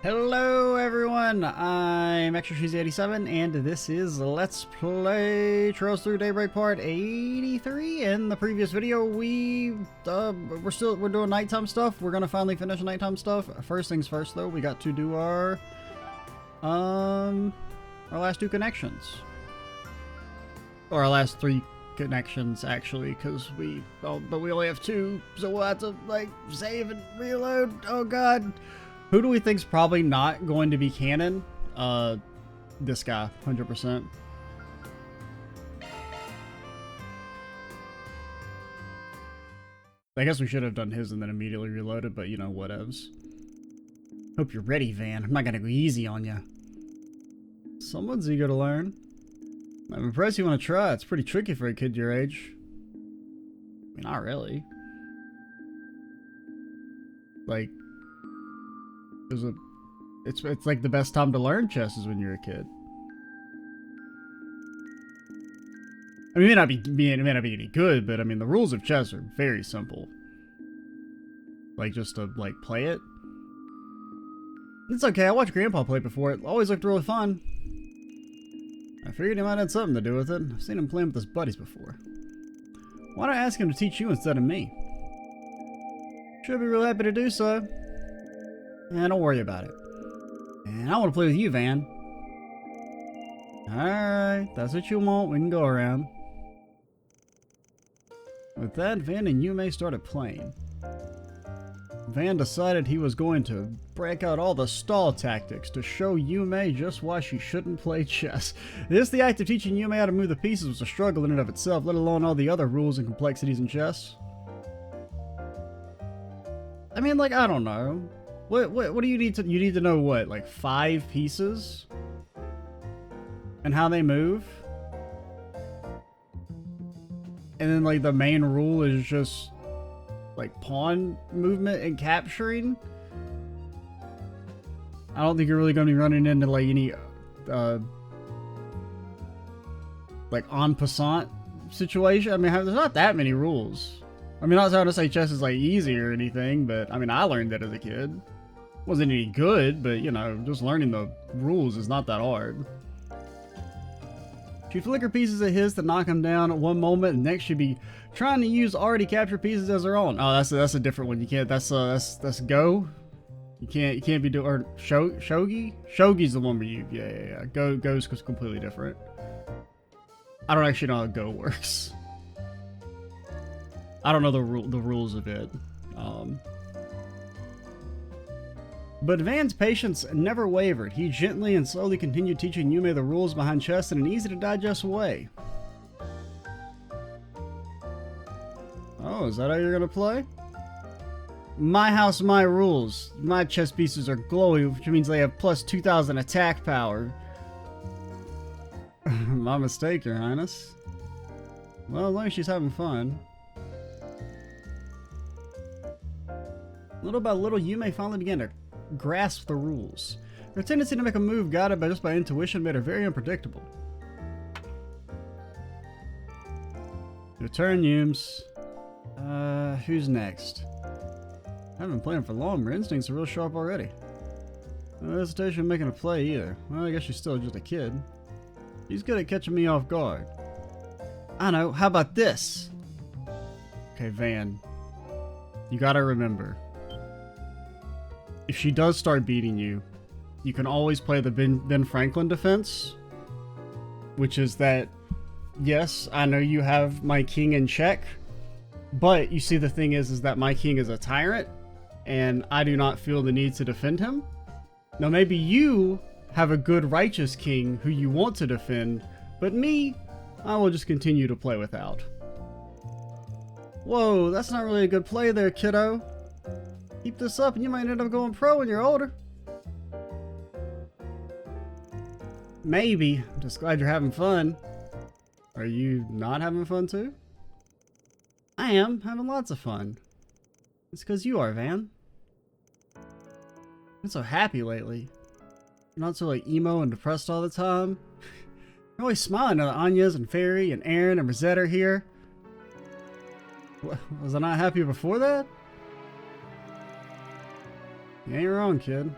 Hello everyone, I'm ExtraCheesy87 and this is Let's Play Trails Through Daybreak Part 83. In the previous video we're doing nighttime stuff. We're gonna finally finish nighttime stuff. First things first though, we got to do our last two connections. Or our last three connections actually, because we only have two, so we'll have to like save and reload. Oh god. Who do we think's probably not going to be canon? This guy, 100%. I guess we should have done his and then immediately reloaded, but you know, whatevs. Hope you're ready, Van. I'm not gonna go easy on you. Someone's eager to learn. I'm impressed you want to try. It's pretty tricky for a kid your age. I mean, not really. Like, it's like the best time to learn chess is when you're a kid. I mean, it may not be any good, but I mean the rules of chess are very simple. Like just to like play it. It's okay. I watched Grandpa play before. It always looked really fun. I figured he might have something to do with it. I've seen him playing with his buddies before. Why don't I ask him to teach you instead of me? Should be real happy to do so. Yeah, don't worry about it. And I want to play with you, Van. Alright, that's what you want. We can go around. With that, Van and Yumé started playing. Van decided he was going to break out all the stall tactics to show Yumé just why she shouldn't play chess. The act of teaching Yumé how to move the pieces was a struggle in and of itself, let alone all the other rules and complexities in chess. I mean, like, I don't know. What do you need to... You need to know what? Like 5 pieces? And how they move? And then like the main rule is just like pawn movement and capturing? I don't think you're really going to be running into like any like en passant situation. I mean, there's not that many rules. I mean, not trying to say chess is like easy or anything, but I mean, I learned that as a kid. Wasn't any good, but you know, just learning the rules is not that hard. She'd flicker pieces of his to knock him down at one moment, and next she'd be trying to use already captured pieces as her own. Oh, that's a different one. You can't. That's Go. You can't be doing or shogi. Shogi's the one where you yeah. Go's completely different. I don't actually know how Go works. I don't know the rules of it. But Van's patience never wavered. He gently and slowly continued teaching Yumé the rules behind chess in an easy-to-digest way. Oh, is that how you're gonna play? My house, my rules. My chess pieces are glowy, which means they have plus 2,000 attack power. My mistake, Your Highness. Well, as long as she's having fun. Little by little, Yumé finally began to grasp the rules. Her tendency to make a move guided just by intuition made her very unpredictable. Your turn, Yums. Who's next? I haven't been playing for long, her instincts are real sharp already. No hesitation in making a play either. Well, I guess she's still just a kid. She's good at catching me off guard. I know, how about this? Okay, Van. You gotta remember. If she does start beating you, you can always play the Ben Franklin defense, which is that, yes, I know you have my king in check, but you see the thing is that my king is a tyrant, and I do not feel the need to defend him. Now maybe you have a good righteous king who you want to defend, but me, I will just continue to play without. Whoa, that's not really a good play there, kiddo. Keep this up and you might end up going pro when you're older. Maybe. I'm just glad you're having fun. Are you not having fun too? I am having lots of fun. It's because you are, Van. I've been so happy lately. You're not so like emo and depressed all the time. You're always smiling now that Anya's and Fairy and Aaron and Rosette are here. Was I not happy before that? You ain't wrong, kid.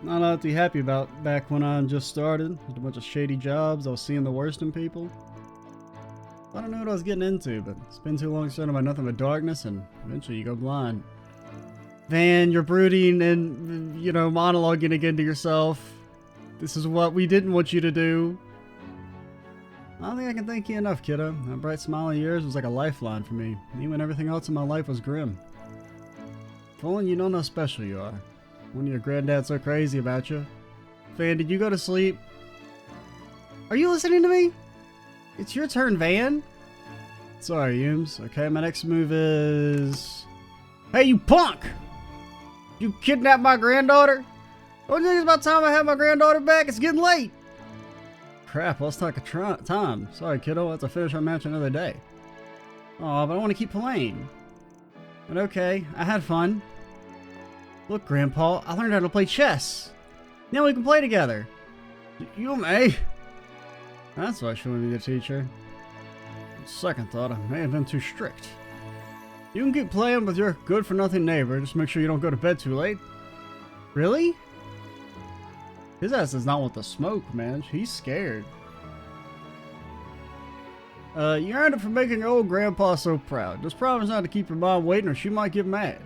Not a lot to be happy about back when I just started. With a bunch of shady jobs, I was seeing the worst in people. I don't know what I was getting into, but it's been too long surrounded by nothing but darkness, and eventually you go blind. Van, you're brooding and, you know, monologuing again to yourself. This is what we didn't want you to do. I don't think I can thank you enough, kiddo. That bright smile of yours was like a lifeline for me, even when everything else in my life was grim. If only you know how special you are. When your granddad's so crazy about you. Van, did you go to sleep? Are you listening to me? It's your turn, Van. Sorry, Yums. Okay, my next move is... Hey, you punk! You kidnapped my granddaughter? Don't you think it's about time I have my granddaughter back? It's getting late. Crap, let's talk a time. Sorry, kiddo. I'll have to finish our match another day. Aw, but I want to keep playing. But okay, I had fun. Look, Grandpa, I learned how to play chess. Now we can play together. Yumé. That's why she wanted to be the teacher. Second thought, I may have been too strict. You can keep playing with your good-for-nothing neighbor. Just make sure you don't go to bed too late. Really? His ass does not want the smoke, man. He's scared. You earned it for making your old grandpa so proud. Just promise not to keep your mom waiting or she might get mad.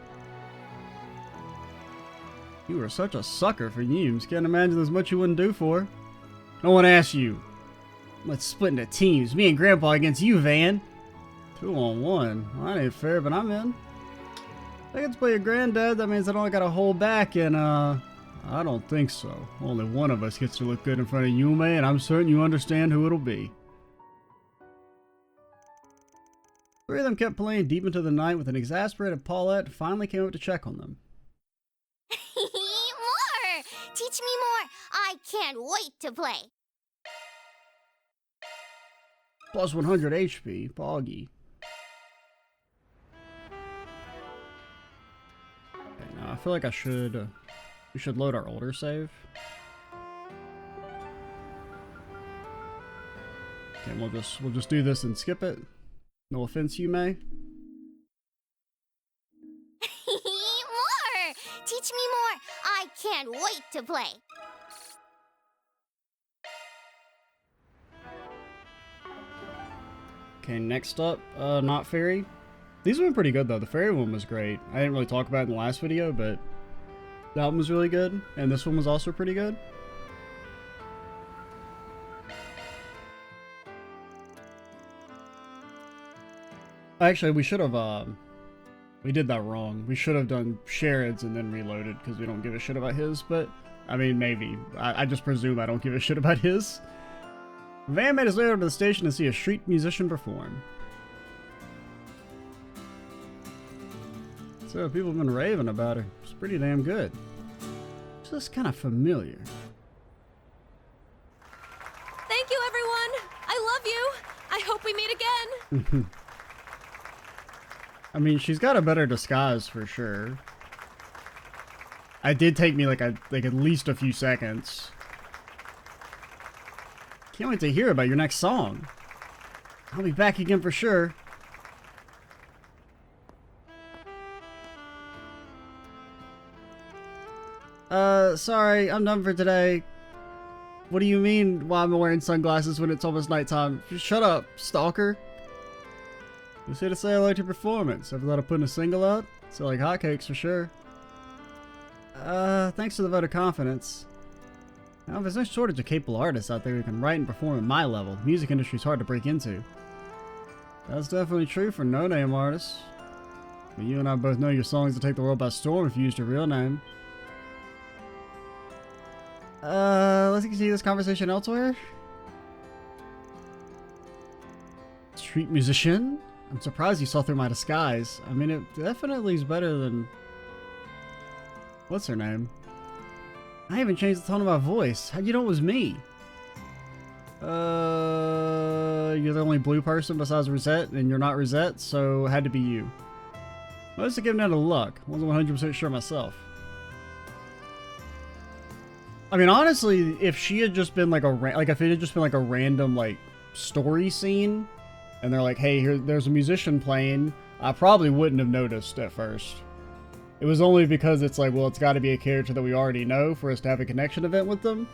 You were such a sucker for Yums. Can't imagine there's much you wouldn't do for her. No one asked you. Let's split into teams. Me and Grandpa against you, Van. 2-on-1. Well, that ain't fair, but I'm in. I get to play your granddad. That means I don't gotta hold back, and I don't think so. Only one of us gets to look good in front of Yumé, and I'm certain you understand who it'll be. Three of them kept playing deep into the night with an exasperated Paulette finally came up to check on them. More! Teach me more! I can't wait to play! Plus 100 HP, Poggy. Okay, now I feel like we should load our older save. Okay, we'll just do this and skip it. No offense, Yumé. More! Teach me more! I can't wait to play! Okay, next up, not fairy. These have been pretty good though. The fairy one was great. I didn't really talk about it in the last video, but that one was really good. And this one was also pretty good. Actually, we should have, we did that wrong. We should have done Sherid's and then reloaded because we don't give a shit about his, but I mean, maybe. I just presume I don't give a shit about his. Van made his way over to the station to see a street musician perform. So people have been raving about her. It's pretty damn good. It's just kind of familiar. Thank you, everyone! I love you! I hope we meet again! I mean, she's got a better disguise for sure. It did take me like at least a few seconds. Can't wait to hear about your next song. I'll be back again for sure. Sorry, I'm done for today. What do you mean why am I wearing sunglasses when it's almost nighttime? Just shut up, stalker. Just here to say I liked your performance. Ever thought of putting a single out? Sell like hotcakes for sure. Thanks for the vote of confidence. Now, there's no shortage of capable artists out there who can write and perform at my level. The music industry's hard to break into. That's definitely true for no-name artists. But you and I both know your songs will take the world by storm if you used your real name. Let's continue this conversation elsewhere. Street musician? I'm surprised you saw through my disguise. I mean, it definitely is better than... What's her name? I even changed the tone of my voice. How'd you know it was me? You're the only blue person besides Rosette, and you're not Rosette, so it had to be you. I must have given that a luck. I wasn't 100% sure myself. I mean, honestly, if she had just been like if it had just been like a random like story scene, and they're like, "Hey, there's a musician playing," I probably wouldn't have noticed at first. It was only because it's like, well, it's got to be a character that we already know for us to have a connection event with them.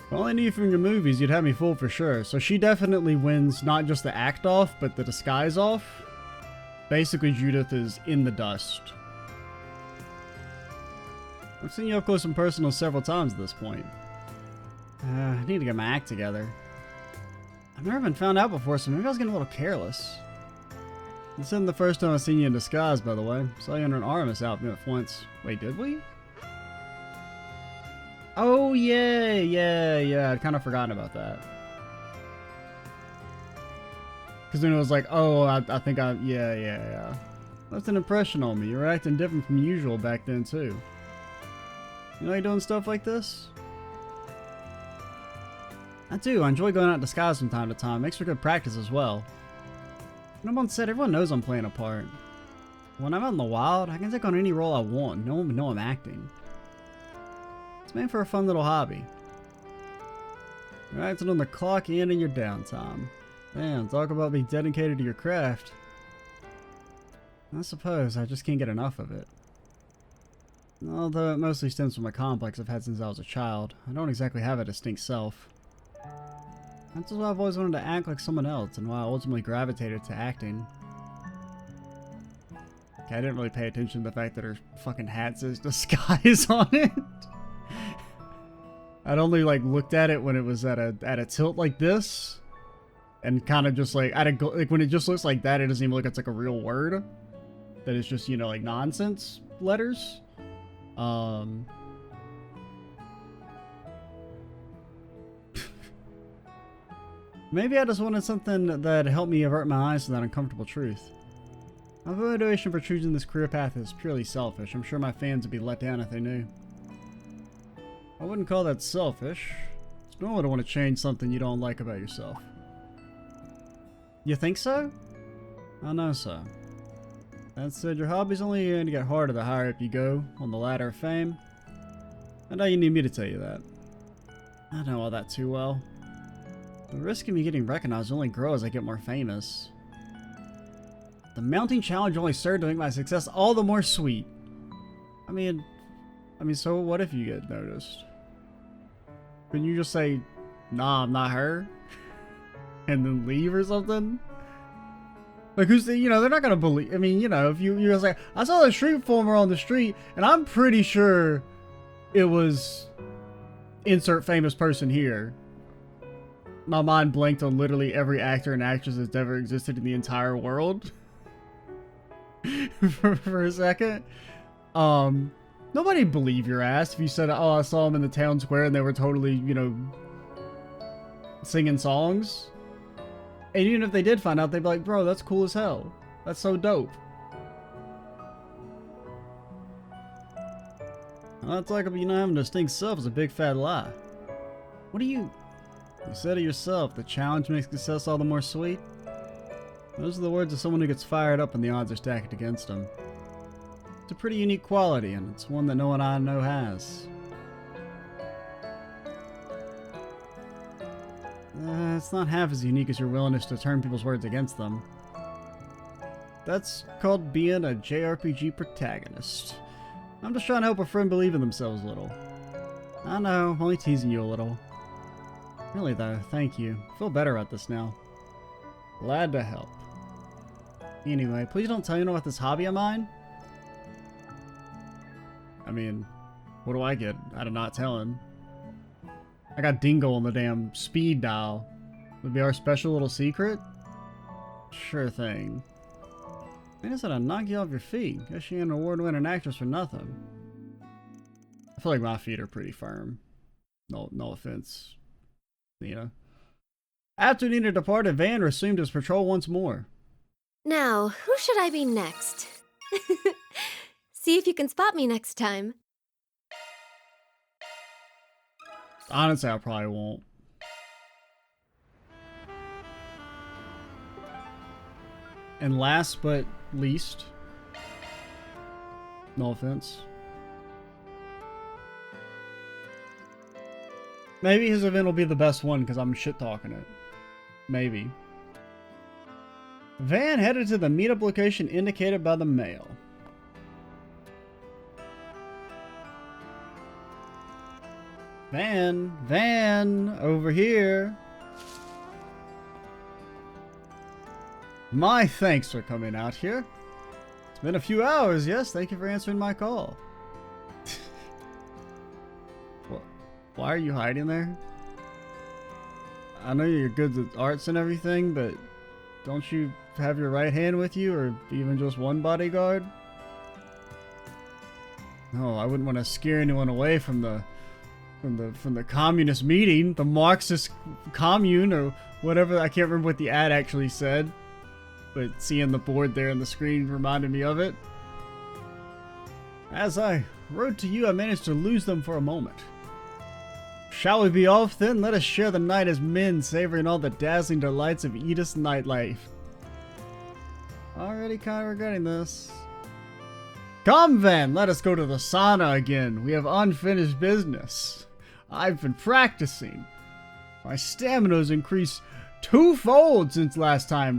If I only knew you from your movies, you'd have me fooled for sure. So she definitely wins not just the act off, but the disguise off. Basically, Judith is in the dust. I've seen you up close and personal several times at this point. I need to get my act together. I've never been found out before, so maybe I was getting a little careless. This isn't the first time I've seen you in disguise, by the way. Saw you under an Artemis outfit once. Wait, did we? Oh, yeah. I'd kind of forgotten about that. Because then it was like, oh, I think yeah. Left an impression on me. You were acting different from usual back then, too. You know you doing stuff like this? I do. I enjoy going out in disguise from time to time. Makes for good practice as well. And I'm on set, everyone knows I'm playing a part. When I'm out in the wild, I can take on any role I want. No one would know I'm acting. It's made for a fun little hobby. You're acting on the clock and in your downtime. Man, talk about being dedicated to your craft. I suppose I just can't get enough of it. Although it mostly stems from a complex I've had since I was a child. I don't exactly have a distinct self. That's why I've always wanted to act like someone else, and why I ultimately gravitated to acting. Okay, I didn't really pay attention to the fact that her fucking hat says disguise on it. I'd only like looked at it when it was at a tilt like this, and kind of just like like when it just looks like that, it doesn't even look like it's like a real word. That is just, you know, like nonsense letters. Maybe I just wanted something that helped me avert my eyes to that uncomfortable truth. My motivation for choosing this career path is purely selfish. I'm sure my fans would be let down if they knew. I wouldn't call that selfish. It's normal to want to change something you don't like about yourself. You think so? I know so. That said, your hobby's only going to get harder the higher up you go on the ladder of fame. I know you need me to tell you that. I know all that too well. The risk of me getting recognized will only grow as I get more famous. The mounting challenge only served to make my success all the more sweet. I mean, so what if you get noticed? Couldn't you just say, nah, I'm not her? And then leave or something? Like, who's the, you know, they're not gonna believe, I mean, you know, if you're just like, I saw the street performer on the street, and I'm pretty sure it was insert famous person here. My mind blanked on literally every actor and actress that's ever existed in the entire world. for a second. Nobody'd believe your ass if you said, oh, I saw them in the town square and they were totally, you know, singing songs. And even if they did find out, they'd be like, bro, that's cool as hell. That's so dope. Well, it's like, you know, having a distinct self is a big fat lie. What do you said it yourself, the challenge makes success all the more sweet. Those are the words of someone who gets fired up when the odds are stacked against them. It's a pretty unique quality, and it's one that no one I know has. It's not half as unique as your willingness to turn people's words against them. That's called being a JRPG protagonist. I'm just trying to help a friend believe in themselves a little. I know, I'm only teasing you a little. Really though, thank you. I feel better about this now. Glad to help. Anyway, please don't tell anyone about this hobby of mine. I mean, what do I get out of not telling? I got Dingo on the damn speed dial. Would be our special little secret? Sure thing. I just had to knock you off your feet. Guess you ain't an award-winning actress for nothing. I feel like my feet are pretty firm. No offense. You know. After Nina departed, Van resumed his patrol once more. Now, who should I be next? See if you can spot me next time. Honestly, I probably won't. And last but least, no offense, maybe his event will be the best one because I'm shit talking it. Maybe. Van headed to the meetup location indicated by the mail. Van, over here. My thanks for coming out here. It's been a few hours, yes. Thank you for answering my call. Why are you hiding there? I know you're good with arts and everything, but don't you have your right hand with you, or even just one bodyguard? No, I wouldn't want to scare anyone away from the communist meeting, the Marxist commune, or whatever. I can't remember what the ad actually said, but seeing the board there on the screen reminded me of it. As I rode to you, I managed to lose them for a moment. Shall we be off then? Let us share the night as men, savoring all the dazzling delights of Edith's nightlife. Already kind of regretting this. Come, Van, let us go to the sauna again. We have unfinished business. I've been practicing. My stamina's increased twofold since last time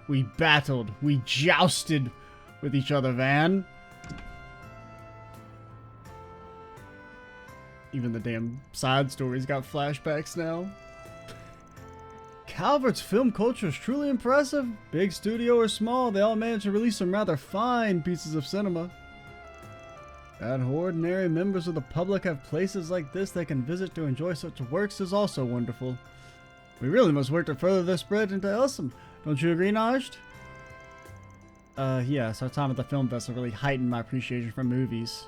we battled. We jousted with each other, Van. Even the damn side stories got flashbacks now. Calvert's film culture is truly impressive. Big studio or small, they all managed to release some rather fine pieces of cinema. That ordinary members of the public have places like this they can visit to enjoy such works is also wonderful. We really must work to further their spread into Elsum. Don't you agree, Najd? Yes, our time at the film festival really heightened my appreciation for movies.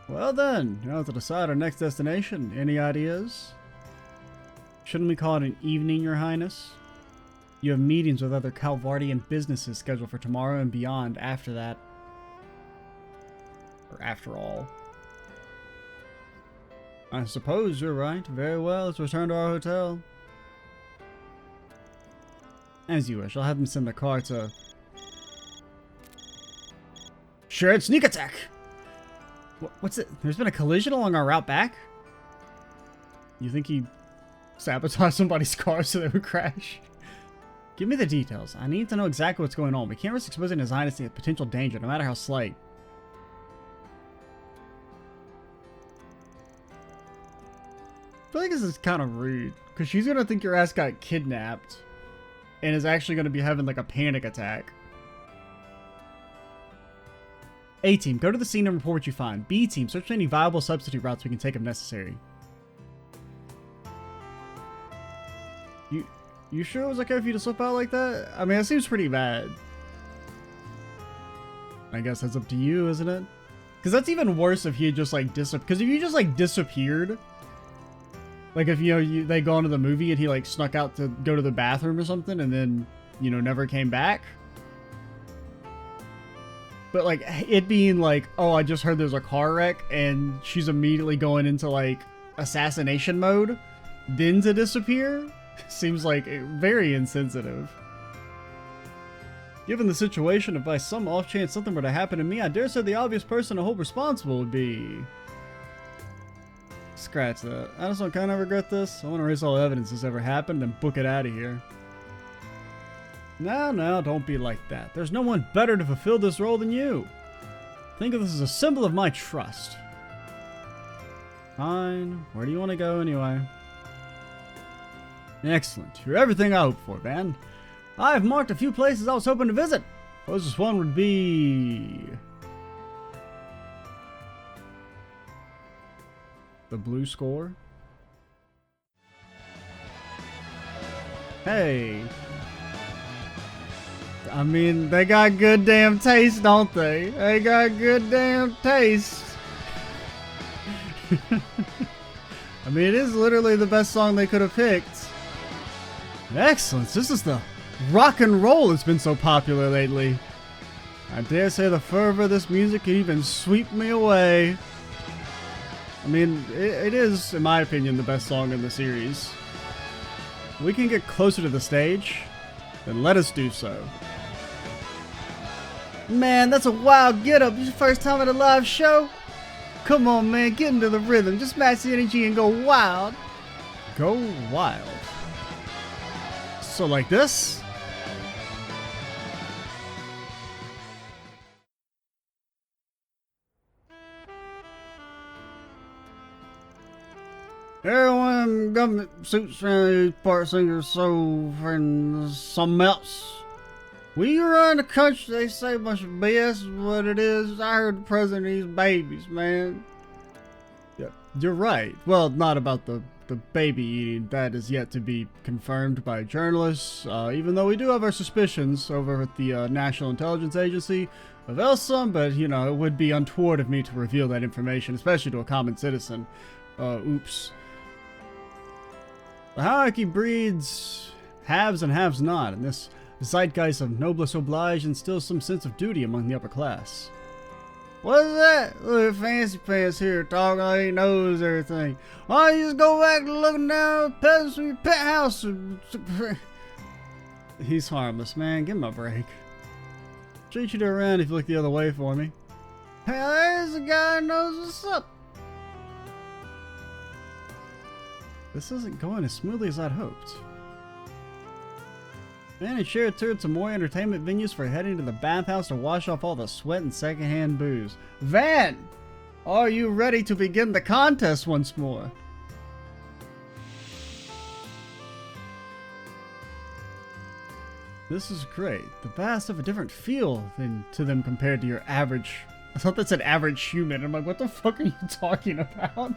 Well then, now to decide our next destination. Any ideas? Shouldn't we call it an evening, Your Highness? You have meetings with other Calvardian businesses scheduled for tomorrow and beyond after that. Or after all. I suppose you're right. Very well, let's return to our hotel. As you wish, I'll have them send the car to... Sherid, sneak attack! What's it? There's been a collision along our route back? You think he sabotaged somebody's car so they would crash? Give me the details. I need to know exactly what's going on. We can't risk exposing His Highness to potential danger, no matter how slight. I feel like this is kind of rude, because she's going to think your ass got kidnapped and is actually going to be having like a panic attack. A team, go to the scene and report what you find. B team, search for any viable substitute routes we can take if necessary. You sure it was okay for you to slip out like that? I mean, it seems pretty bad. I guess that's up to you, isn't it? Because that's even worse if he had just like disappeared. Because if you just like disappeared, like if they go into the movie and he like snuck out to go to the bathroom or something and then never came back. But like it being like, oh, I just heard there's a car wreck and she's immediately going into like assassination mode, then to disappear, seems like very insensitive. Given the situation, if by some off chance something were to happen to me, I dare say the obvious person to hold responsible would be... Scratch that. I just kind of regret this. I want to erase all evidence this ever happened and book it out of here. No, don't be like that. There's no one better to fulfill this role than you. Think of this as a symbol of my trust. Fine. Where do you want to go anyway? Excellent. You're everything I hoped for, Van. I've marked a few places I was hoping to visit. Closest one would be... the blue score. Hey. I mean, they got good damn taste, don't they? They got good damn taste. I mean, it is literally the best song they could have picked. Excellent. This is the rock and roll that's been so popular lately. I dare say the fervor of this music can even sweep me away. I mean, it is, in my opinion, the best song in the series. If we can get closer to the stage, then let us do so. Man, that's a wild get-up. This is your first time at a live show? Come on, man, get into the rhythm. Just match the energy and go wild. Go wild. So like this? Everyone government suits around part singer so friend something else. We run the country, they say a bunch of BS is what it is. I heard the president eats babies, man. Yeah, you're right. Well, not about the baby eating. That is yet to be confirmed by journalists, even though we do have our suspicions over at the National Intelligence Agency of Elsa, but, you know, it would be untoward of me to reveal that information, especially to a common citizen. Oops. The hierarchy breeds haves and haves not, and this zeitgeist of noblesse oblige instills some sense of duty among the upper class. What is that? Look at Fancy Pants here talking like he knows everything. Why don't you just go back to looking down at the peasants from your penthouse? He's harmless, man. Give him a break. Treat you to a round if you look the other way for me. Hey, there's a guy who knows what's up. This isn't going as smoothly as I'd hoped. Man and share a tour to more entertainment venues for heading to the bathhouse to wash off all the sweat and secondhand booze. Van! Are you ready to begin the contest once more? This is great. The baths have a different feel to them compared to your average... I thought that said average human. I'm like, what the fuck are you talking about?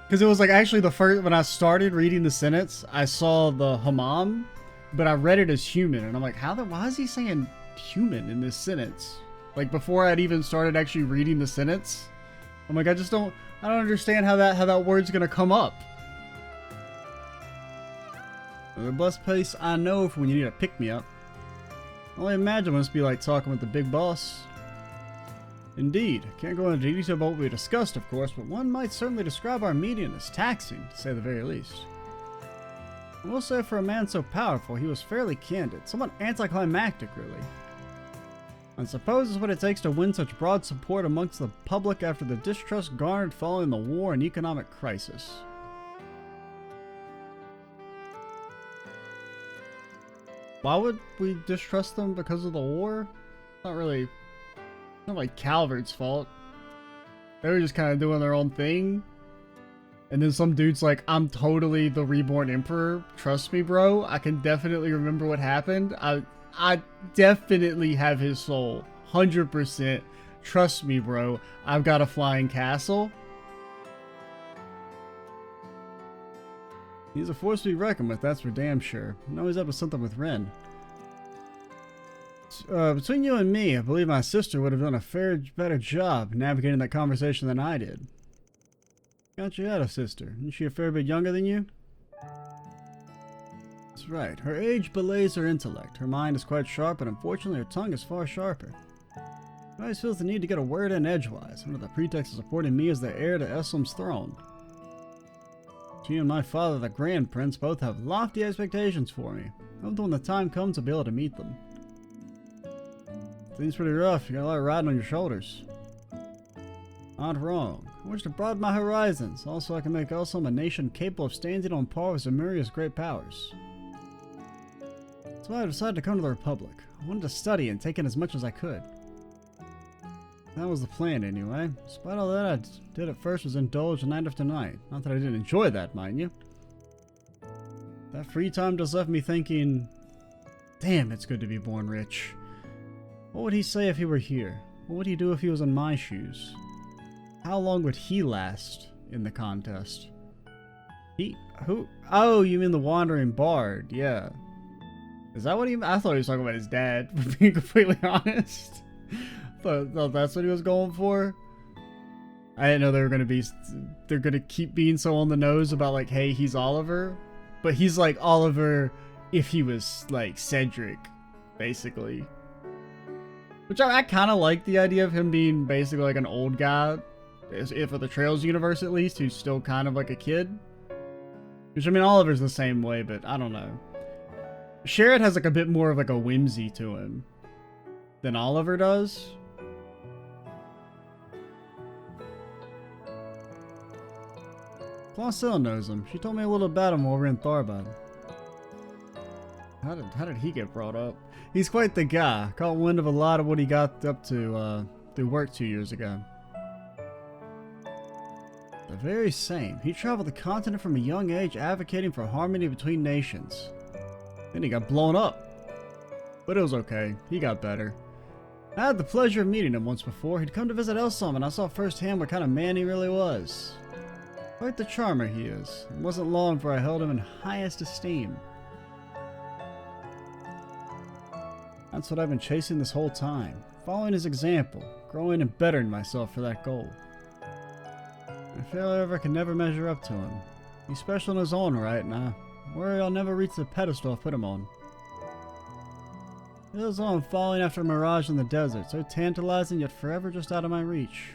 Because it was like actually the first, when I started reading the sentence, I saw the hammam, but I read it as human. And I'm like, why is he saying human in this sentence? Like before I'd even started actually reading the sentence. I'm like, I don't understand how that word's gonna come up. The best place I know for when you need a pick-me-up. I only imagine what it's be like talking with the big boss. Indeed, can't go into detail about what we discussed, of course, but one might certainly describe our meeting as taxing, to say the very least. I will say for a man so powerful, he was fairly candid, somewhat anticlimactic, really. I suppose it's what it takes to win such broad support amongst the public after the distrust garnered following the war and economic crisis. Why would we distrust them because of the war? Not like Calvert's fault. They were just kind of doing their own thing. And then some dude's like, I'm totally the reborn emperor. Trust me, bro. I can definitely remember what happened. I definitely have his soul. 100%. Trust me, bro. I've got a flying castle. He's a force to be reckoned with, that's for damn sure. I know he's up to something with Ren. Between you and me, I believe my sister would have done a better job navigating that conversation than I did. Got you out a sister. Isn't she a fair bit younger than you? That's right. Her age belays her intellect. Her mind is quite sharp, but unfortunately her tongue is far sharper. She always feels the need to get a word in edgewise, under the pretext of supporting me as the heir to Eslam's throne. She and my father, the Grand Prince, both have lofty expectations for me. I hope that when the time comes, I'll be able to meet them. Seems pretty rough. You got a lot riding on your shoulders. Not wrong. I wish to broaden my horizons. Also, I can make Elsam a nation capable of standing on par with Zemuria's great powers. That's why I decided to come to the Republic. I wanted to study and take in as much as I could. That was the plan, anyway. Despite all that I did at first was indulge night after night. Not that I didn't enjoy that, mind you. That free time just left me thinking, damn, it's good to be born rich. What would he say if he were here? What would he do if he was in my shoes? How long would he last in the contest? Who? Oh, you mean the Wandering Bard? Yeah. Is that what he? I thought he was talking about his dad. For being completely honest, thought that's what he was going for. I didn't know they're gonna keep being so on the nose about like, hey, he's Oliver, but he's like Oliver if he was like Cedric, basically. Which I kind of like the idea of him being basically like an old guy, if for the Trails universe at least, who's still kind of like a kid. Which I mean, Oliver's the same way, but I don't know. Sherid has like a bit more of like a whimsy to him than Oliver does. Claucelle knows him. She told me a little about him while we were in Tharbad. How did he get brought up? He's quite the guy. Caught wind of a lot of what he got up to through work 2 years ago. the very same. He traveled the continent from a young age advocating for harmony between nations. Then he got blown up. But it was okay. He got better. I had the pleasure of meeting him once before. He'd come to visit Elsam and I saw firsthand what kind of man he really was. Quite the charmer he is. It wasn't long before I held him in highest esteem. That's what I've been chasing this whole time. Following his example. Growing and bettering myself for that goal. I feel however I can never measure up to him. He's special in his own right, and I worry I'll never reach the pedestal I've put him on. It was all I'm following after a mirage in the desert, so tantalizing yet forever just out of my reach.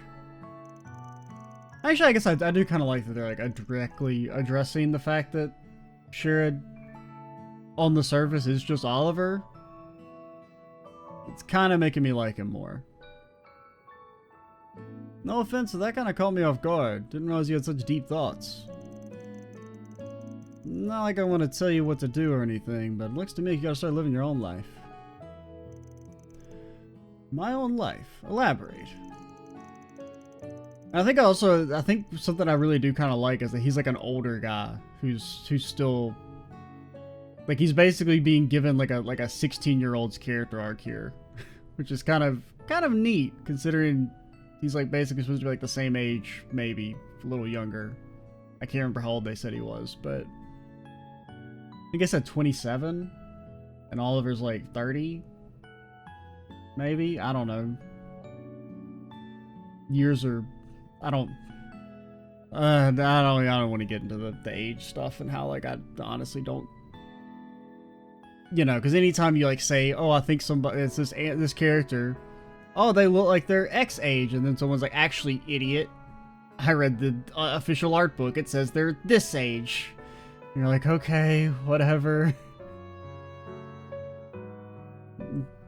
Actually, I guess I do kind of like that they're like directly addressing the fact that Sherid on the surface is just Oliver. It's kind of making me like him more. No offense, that kind of caught me off guard. Didn't realize you had such deep thoughts. Not like I want to tell you what to do or anything, but it looks to me like you gotta start living your own life. My own life. Elaborate. And I think something I really do kind of like is that he's like an older guy who's still like he's basically being given like a 16-year-old's character arc here, which is kind of neat considering he's like basically supposed to be like the same age, maybe a little younger. I can't remember how old they said he was, but I think I said 27 and Oliver's like 30. Maybe? I don't know. Years are... I don't want to get into the age stuff and how, like, I honestly don't... You know, because anytime you, like, say, oh, I think somebody... It's this character... Oh, they look like they're X age, and then someone's like, actually, idiot. I read the official art book. It says they're this age. And you're like, okay, whatever.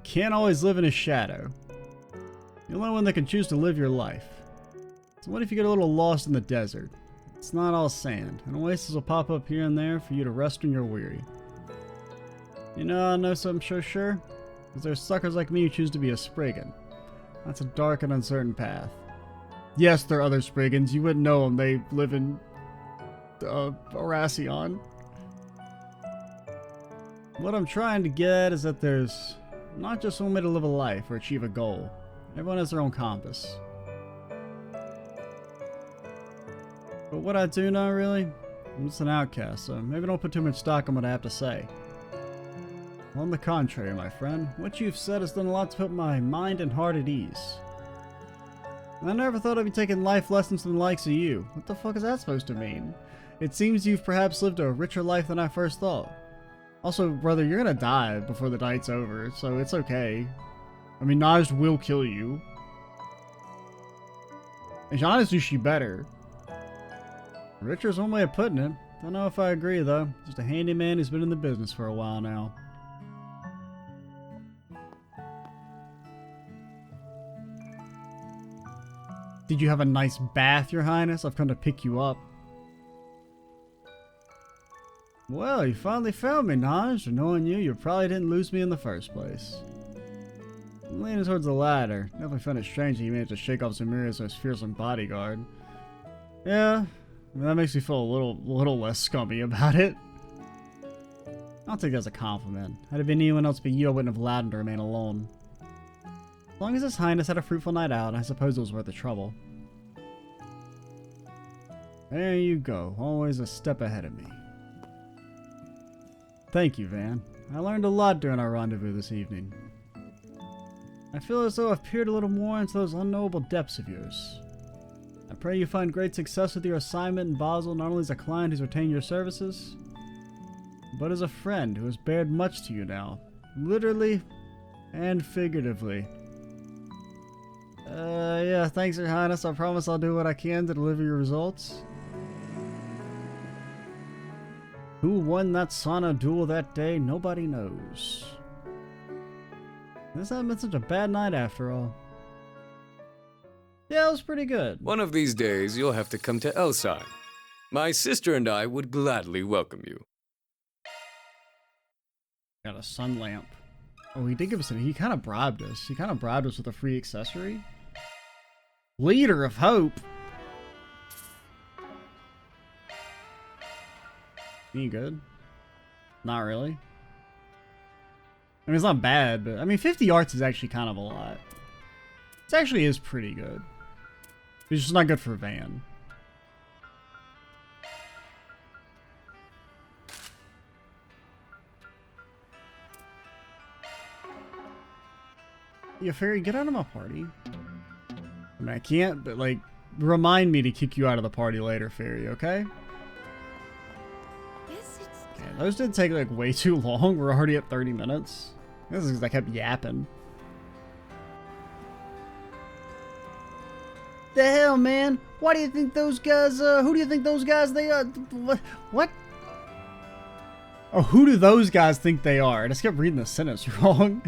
Can't always live in his shadow. You're the only one that can choose to live your life. So what if you get a little lost in the desert? It's not all sand. An oasis will pop up here and there for you to rest when you're weary. You know, I know something sure. Because there's suckers like me who choose to be a Spriggan. That's a dark and uncertain path. Yes, there are other Spriggans. You wouldn't know them. They live in Oracion. What I'm trying to get at is that there's not just one way to live a life or achieve a goal. Everyone has their own compass. But what I do know, really, I'm just an outcast, so maybe don't put too much stock on what I have to say. On the contrary, my friend, what you've said has done a lot to put my mind and heart at ease. I never thought I'd be taking life lessons from the likes of you. What the fuck is that supposed to mean? It seems you've perhaps lived a richer life than I first thought. Also, brother, you're gonna die before the night's over, so it's okay. I mean, Naj will kill you. And honestly, she better. Richer's one way of putting it. Don't know if I agree, though. Just a handyman who's been in the business for a while now. Did you have a nice bath, Your Highness? I've come to pick you up. Well, you finally found me, Naj. Knowing you probably didn't lose me in the first place. I'm leaning towards the latter. Definitely found it strange that you managed to shake off Zamira's most fearsome bodyguard. Yeah, I mean, that makes me feel a little less scummy about it. I'll take that as a compliment. Had it been anyone else but you, I wouldn't have allowed him to remain alone. As long as His Highness had a fruitful night out, I suppose it was worth the trouble. There you go, always a step ahead of me. Thank you, Van. I learned a lot during our rendezvous this evening. I feel as though I've peered a little more into those unknowable depths of yours. I pray you find great success with your assignment in Basel, not only as a client who's retained your services, but as a friend who has bared much to you now, literally and figuratively. Yeah, thanks, Your Highness. I promise I'll do what I can to deliver your results. Who won that sauna duel that day, nobody knows. This hasn't been such a bad night after all. Yeah, it was pretty good. One of these days, you'll have to come to Elsheim. My sister and I would gladly welcome you. Got a sun lamp. Oh, he did give us he kind of bribed us. He kind of bribed us with a free accessory. Leader of Hope. Any good? Not really. I mean, it's not bad, but I mean, 50 arts is actually kind of a lot. It actually is pretty good. It's just not good for Van. Yeah, Fairy, get out of my party. I mean, I can't, but like, remind me to kick you out of the party later, Fairy, okay? Okay, those did take like way too long. We're already at 30 minutes. This is because I kept yapping. The hell, man? Why do you think those guys, who do you think those guys they are? What? Oh, who do those guys think they are? I just kept reading the sentence wrong.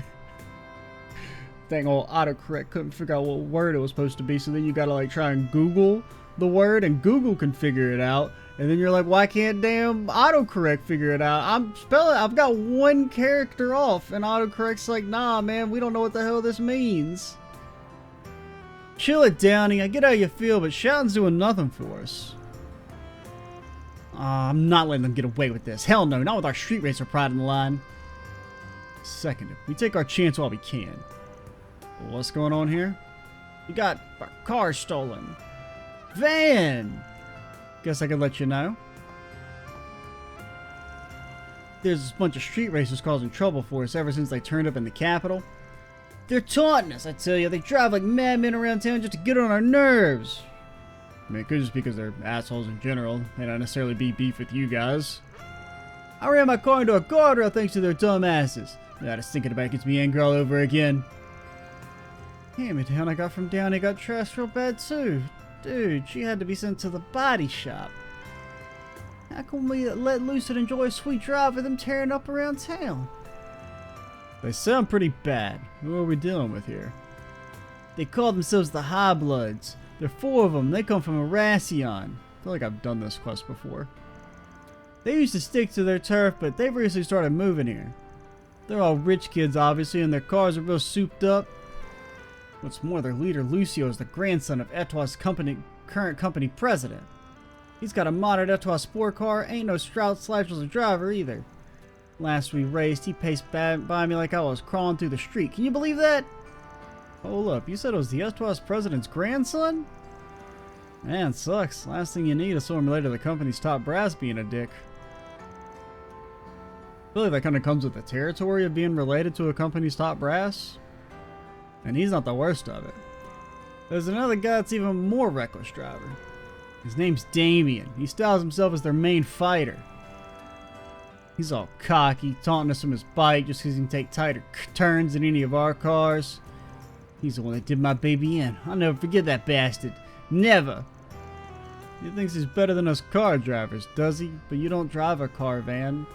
Dang old autocorrect couldn't figure out what word it was supposed to be, so then you gotta like try and Google the word, and Google can figure it out, and then you're like, why can't damn autocorrect figure it out? I've got one character off, and autocorrect's like, nah man, we don't know what the hell this means. Chill it, Downy. I get how you feel, but shouting's doing nothing for us. I'm not letting them get away with this. Hell no, not with our street racer pride in the line. Second, we take our chance while we can. Well, what's going on here? We got our car stolen. Van! Guess I could let you know. There's this bunch of street racers causing trouble for us ever since they turned up in the capital. They're taunting us, I tell you. They drive like madmen around town just to get on our nerves. I mean, it could just be because they're assholes in general. They don't necessarily be beef with you guys. I ran my car into a guardrail thanks to their dumb asses. Now just thinking about it gets me angry all over again. Hand-me-down I got from Downey got trashed real bad too. Dude, she had to be sent to the body shop. How can we let loose and enjoy a sweet drive with them tearing up around town? They sound pretty bad. Who are we dealing with here? They call themselves the High Bloods. There are 4 of them. They come from Arasion. I feel like I've done this quest before. They used to stick to their turf, but they've recently started moving here. They're all rich kids, obviously, and their cars are real souped up. What's more, their leader, Lucio, is the grandson of Etoi's current company president. He's got a modern Etois sport car, ain't no Strout Slasher as a driver either. Last we raced, he paced by me like I was crawling through the street. Can you believe that? Hold up, you said it was the Etois president's grandson? Man, sucks. Last thing you need is someone related to the company's top brass being a dick. I feel like that kind of comes with the territory of being related to a company's top brass. And he's not the worst of it. There's another guy that's even more reckless driver. His name's Damien. He styles himself as their main fighter. He's all cocky, taunting us from his bike just because he can take tighter turns than any of our cars. He's the one that did my baby in. I'll never forget that bastard. Never. He thinks he's better than us car drivers, does he? But you don't drive a car, Van.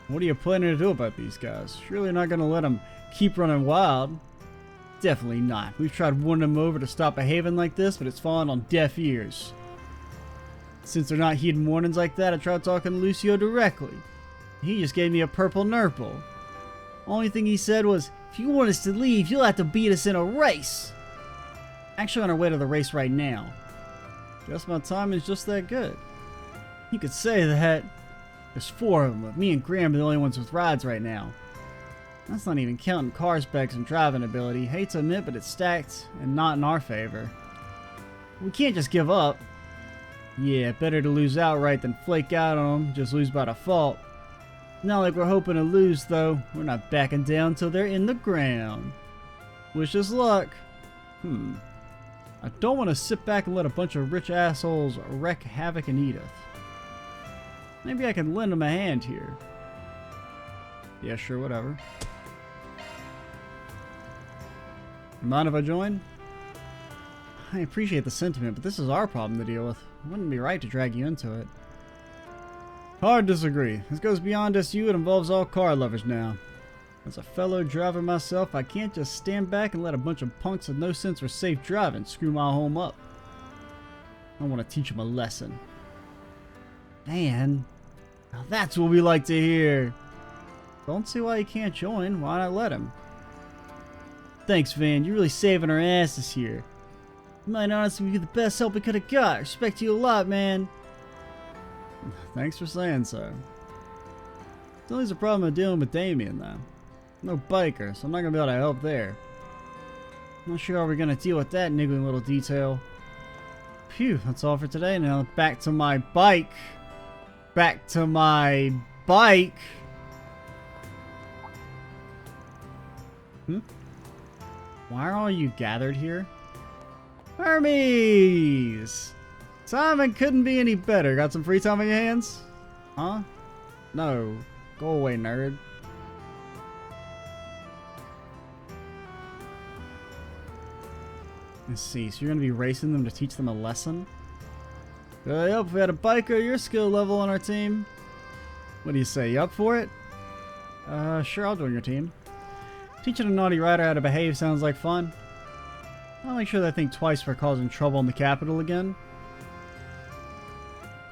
What are you planning to do about these guys? Surely not going to let them keep running wild. Definitely not. We've tried warning them over to stop behaving like this, but it's fallen on deaf ears. Since they're not heeding warnings like that, I tried talking to Lucio directly. He just gave me a purple nurple. Only thing he said was, if you want us to leave, you'll have to beat us in a race. Actually on our way to the race right now. Guess my time is just that good. You could say that. There's 4 of them, but me and Graham are the only ones with rides right now. That's not even counting car specs and driving ability. Hate to admit, but it's stacked and not in our favor. We can't just give up. Yeah, better to lose outright than flake out on them, just lose by default. Not like we're hoping to lose, though. We're not backing down till they're in the ground. Wish us luck. I don't want to sit back and let a bunch of rich assholes wreak havoc in Edith. Maybe I can lend them a hand here. Yeah, sure, whatever. Mind if I join? I appreciate the sentiment, but this is our problem to deal with. It wouldn't be right to drag you into it. Hard disagree. This goes beyond just you. It involves all car lovers now. As a fellow driver myself, I can't just stand back and let a bunch of punks with no sense for safe driving screw my home up. I want to teach them a lesson. Man, now that's what we like to hear. Don't see why he can't join. Why not let him? Thanks, Van. You're really saving our asses here. You might honestly be the best help we could have got. I respect you a lot, man. Thanks for saying so. It's always a problem of dealing with Damien, though. No biker, so I'm not gonna be able to help there. I'm not sure how we're gonna deal with that niggling little detail. Phew, that's all for today. Now back to my bike. Back to my bike. Why are all you gathered here? Hermes! Timing couldn't be any better. Got some free time on your hands? Huh? No. Go away, nerd. Let's see. So you're going to be racing them to teach them a lesson? Yep, if we had a biker your skill level on our team. What do you say? You up for it? Sure, I'll join your team. Teaching a naughty rider how to behave sounds like fun. I'll make sure they think twice for causing trouble in the capital again.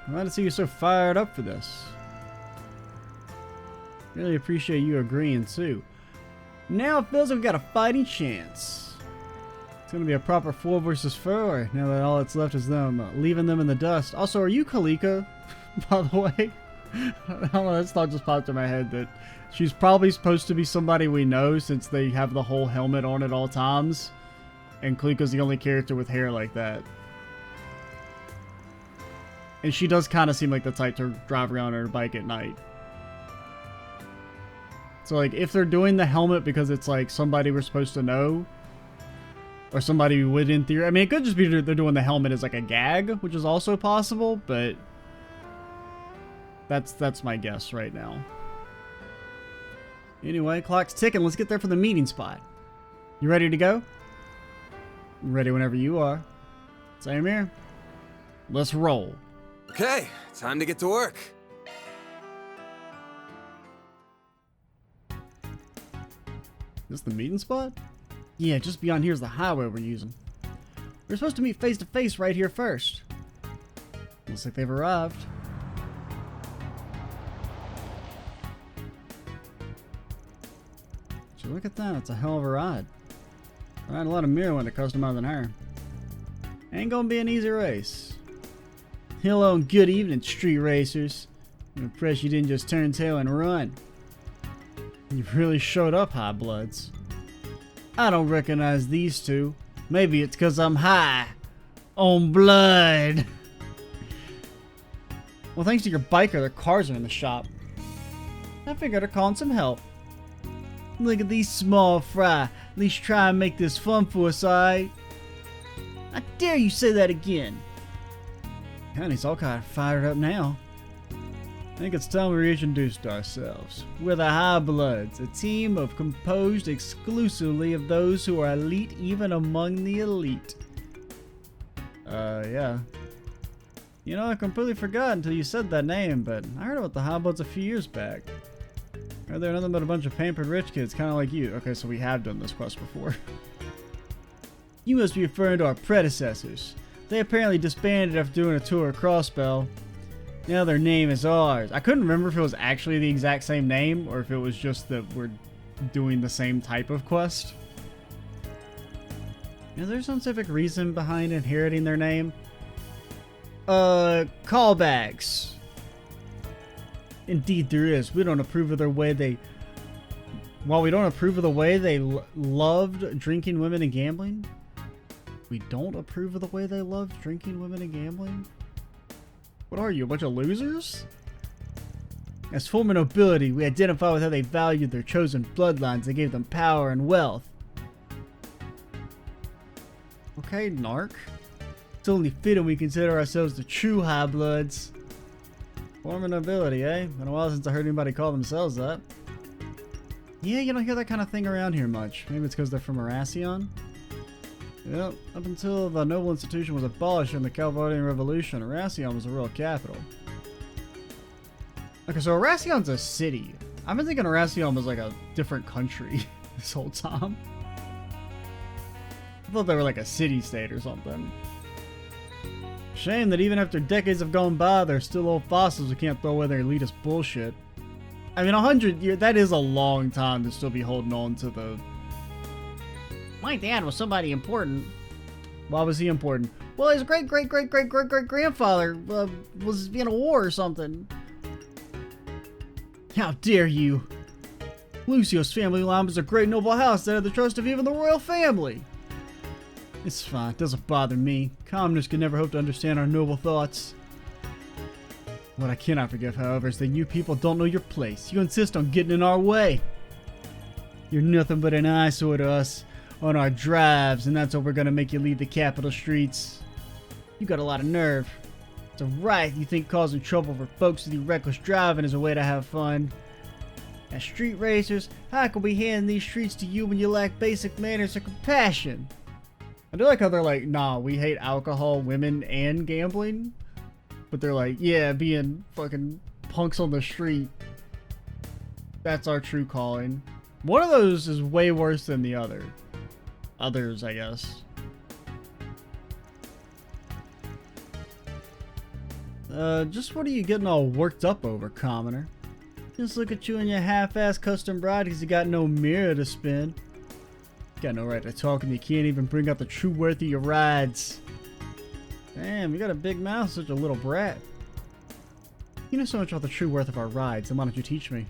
I'm glad to see you so fired up for this. Really appreciate you agreeing too. Now it feels like we've got a fighting chance. It's gonna be a proper 4 versus 4 now that all that's left is them leaving them in the dust. Also, are you Kalika? By the way, I don't know, that thought just popped in my head that she's probably supposed to be somebody we know since they have the whole helmet on at all times. And Kalika's the only character with hair like that. And she does kind of seem like the type to drive around on her bike at night. So, like, if they're doing the helmet because it's, like, somebody we're supposed to know, or somebody we would in theory... I mean, it could just be they're doing the helmet as, like, a gag, which is also possible, but... That's my guess right now. Anyway, clock's ticking. Let's get there for the meeting spot. You ready to go? Ready whenever you are. Same here. Let's roll. Okay, time to get to work. This the meeting spot? Yeah, just beyond here's the highway we're using. We're supposed to meet face to face right here first. Looks like they've arrived. So look at that, it's a hell of a ride. I had a lot of mirror to customize than her. Ain't gonna be an easy race. Hello and good evening, street racers. I'm impressed you didn't just turn tail and run. You really showed up, high bloods. I don't recognize these two. Maybe it's because I'm high on blood. Well, thanks to your biker, their cars are in the shop. I figured I'd call in some help. Look at these small fry. At least try and make this fun for us, alright? I dare you say that again. Honey's all kind of fired up now. I think it's time we reintroduced ourselves. We're the High Bloods, a team composed exclusively of those who are elite even among the elite. Yeah. You know, I completely forgot until you said that name, but I heard about the High Bloods a few years back. Are there nothing but a bunch of pampered rich kids, kind of like you? Okay, so we have done this quest before. You must be referring to our predecessors. They apparently disbanded after doing a tour of Crossbell. Now their name is ours. I couldn't remember if it was actually the exact same name, or if it was just that we're doing the same type of quest. Is there some specific reason behind inheriting their name? Callbacks. Indeed there is. We don't approve of their way they... While we don't approve of the way they loved drinking, women, and gambling, we don't approve of the way they loved drinking, women, and gambling? What are you, a bunch of losers? As former nobility, we identify with how they valued their chosen bloodlines that gave them power and wealth. Okay, narc. It's only fitting we consider ourselves the true High Bloods. Former nobility, eh? Been a while since I heard anybody call themselves that. Yeah, you don't hear that kind of thing around here much. Maybe it's because they're from Arasion? Yep, up until the noble institution was abolished in the Calvardian Revolution, Arasion was the royal capital. Okay, so Arasion's a city. I've been thinking Arasion was like a different country this whole time. I thought they were like a city-state or something. Shame that even after decades have gone by, there's still old fossils who can't throw away their elitist bullshit. I mean, 100 years, that is a long time to still be holding on to the... My dad was somebody important. Why was he important? Well, his great-great-great-great-great-great-grandfather was in a war or something. How dare you! Lucio's family line was a great noble house that had the trust of even the royal family. It's fine, it doesn't bother me. Commoners can never hope to understand our noble thoughts. What I cannot forgive, however, is that you people don't know your place. You insist on getting in our way. You're nothing but an eyesore to us on our drives, and that's why we're gonna make you leave the capital streets. You got a lot of nerve. It's a right you think causing trouble for folks with reckless driving is a way to have fun. As street racers, how can we hand these streets to you when you lack basic manners or compassion? I do like how they're like, nah, we hate alcohol, women, and gambling. But they're like, yeah, being fucking punks on the street. That's our true calling. One of those is way worse than the other. Others, I guess. Just what are you getting all worked up over, commoner? Just look at you and your half-ass custom bride because you got no mirror to spin. Got no right to talk and you can't even bring out the true worth of your rides. Damn, you got a big mouth, such a little brat. You know so much about the true worth of our rides, then why don't you teach me?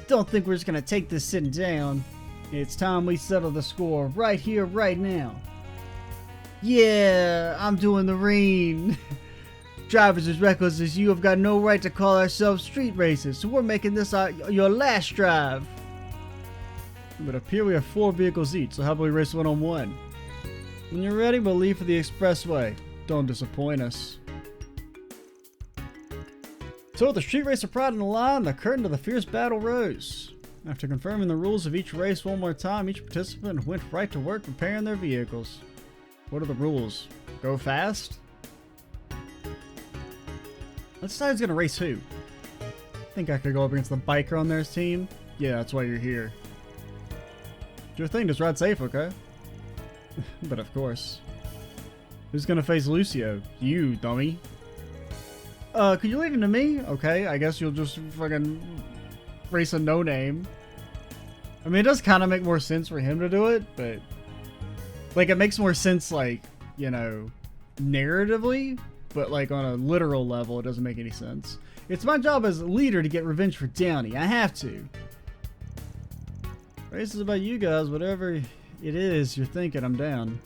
Don't think we're just gonna take this sitting down. It's time we settle the score right here, right now. Yeah, I'm doing the reign. Drivers as reckless as you have got no right to call ourselves street racers, so we're making this your last drive. But up here we have 4 vehicles each, so how about we race one-on-one? When you're ready, we'll leave for the expressway. Don't disappoint us. So with the street racer pride in the line, the curtain to the fierce battle rose. After confirming the rules of each race one more time, each participant went right to work preparing their vehicles. What are the rules? Go fast? Let's decide who's gonna race who. Think I could go up against the biker on their team? Yeah, that's why you're here. Do your thing, just ride safe, okay? But of course. Who's gonna face Lucio? You, dummy. Could you leave him to me? Okay, I guess you'll just fucking race a no-name. I mean, it does kind of make more sense for him to do it, but... like, it makes more sense, like, you know, narratively, but, like, on a literal level, it doesn't make any sense. It's my job as a leader to get revenge for Downey. I have to. Race is about you guys. Whatever it is you're thinking, I'm down.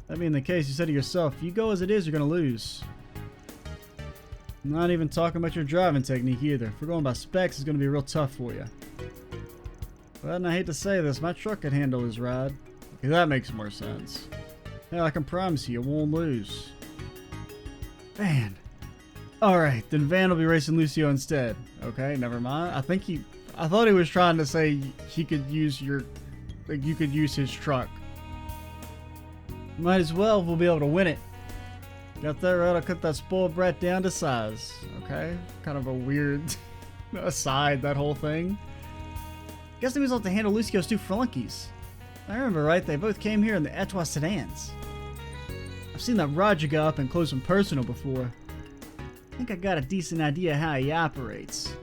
That being the case, you said to yourself, if you go as it is, you're gonna lose. I'm not even talking about your driving technique either. If we're going by specs, it's gonna be real tough for you. Well, and I hate to say this, my truck could handle his ride. Okay, that makes more sense. Hell, I can promise you, you won't lose. Man. Alright, then Van will be racing Lucio instead. Okay, never mind. I thought he was trying to say he could use your... like, you could use his truck. Might as well if we'll be able to win it. Got that right, I'll cut that spoiled brat down to size. Okay, kind of a weird aside, that whole thing. Guess he was able to handle Lucio's 2 flunkies. I remember right, they both came here in the Etois sedans. I've seen that Roger go up and close and personal before. I think I got a decent idea how he operates.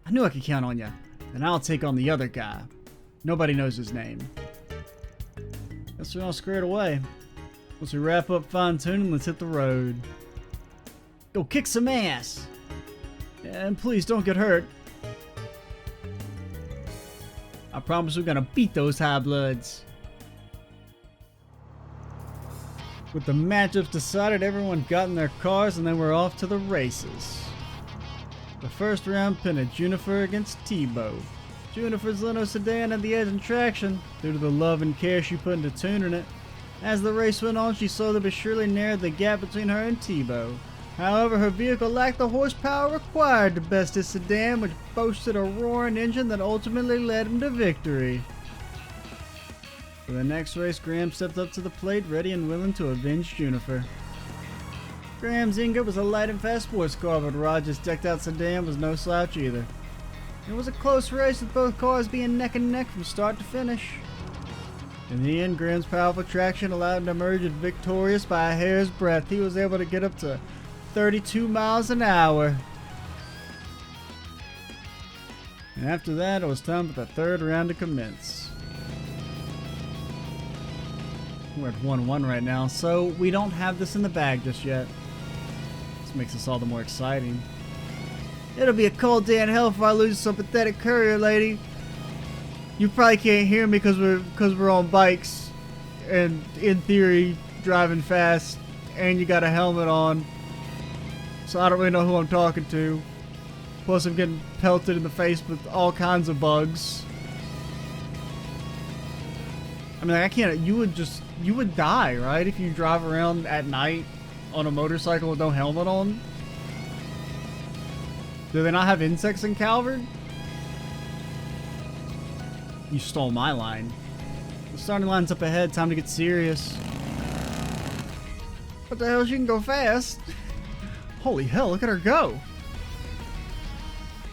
I knew I could count on you, and I'll take on the other guy. Nobody knows his name. Guess we're all squared away. Once we wrap up fine-tuning, let's hit the road. Go kick some ass! And please don't get hurt. I promise we're gonna beat those high bloods. With the matchups decided, everyone got in their cars and then we're off to the races. The first round pitted Juniper against T-Bow. Juniper's Leno sedan had the edge in traction due to the love and care she put into tuning it. As the race went on, she slowly but surely narrowed the gap between her and T-Bow. However, her vehicle lacked the horsepower required to best his sedan, which boasted a roaring engine that ultimately led him to victory. For the next race, Graham stepped up to the plate, ready and willing to avenge Juniper. Graham's Inga was a light and fast sports car, but Roger's decked out sedan was no slouch either. It was a close race with both cars being neck and neck from start to finish. In the end, Graham's powerful traction allowed him to emerge victorious by a hair's breadth. He was able to get up to 32 miles an hour. And after that, it was time for the third round to commence. We're at 1-1 right now, so we don't have this in the bag just yet. This makes us all the more exciting. It'll be a cold day in hell if I lose some pathetic courier lady. You probably can't hear me because we're on bikes and in theory driving fast, and you got a helmet on, so I don't really know who I'm talking to. Plus I'm getting pelted in the face with all kinds of bugs. I mean, like, I can't. You would die, right, if you drive around at night on a motorcycle with no helmet on? Do they not have insects in Calvert? You stole my line. The starting line's up ahead. Time to get serious. What the hell? She can go fast. Holy hell, look at her go.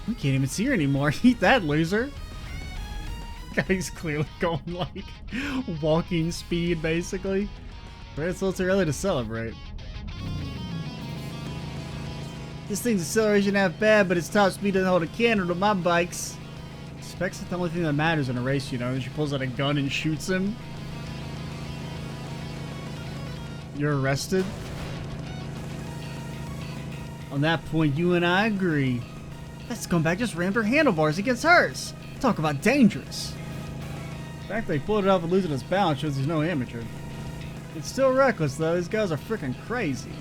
We can't even see her anymore. Eat that, loser. Guy's clearly going like walking speed, basically. But it's a little too early to celebrate. This thing's acceleration half bad, but its top speed doesn't hold a candle to my bikes. Specs is the only thing that matters in a race, you know. She pulls out a gun and shoots him. You're arrested. On that point, you and I agree. That scumbag just rammed her handlebars against hers. Talk about dangerous. The fact they pulled it off and losing his balance shows he's no amateur. It's still reckless, though. These guys are freaking crazy.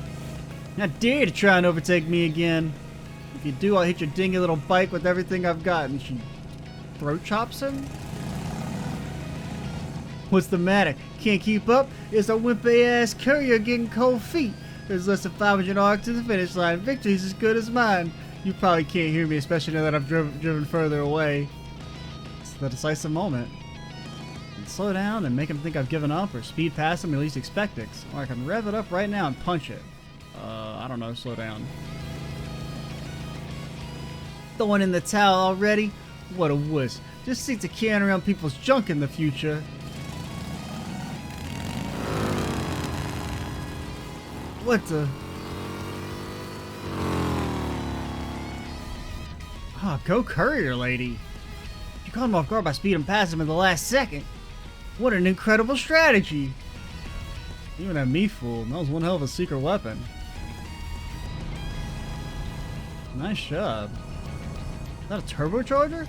Now dare you to try and overtake me again. If you do, I'll hit your dingy little bike with everything I've got. And she throat chops him? What's the matter? Can't keep up? It's a wimpy ass courier getting cold feet. There's less than 500 arcs to the finish line. Victory's as good as mine. You probably can't hear me, especially now that I've driven further away. It's the decisive moment. Slow down and make him think I've given up, or speed past him and at least expect it. Or I can rev it up right now and punch it. I don't know, slow down. Throwing in the towel already? What a wuss. Just stick to carrying around people's junk in the future. What the? Oh, go courier lady. You caught him off guard by speeding past him in the last second. What an incredible strategy. You even had me fooled. That was one hell of a secret weapon. Nice job. Is that a turbocharger?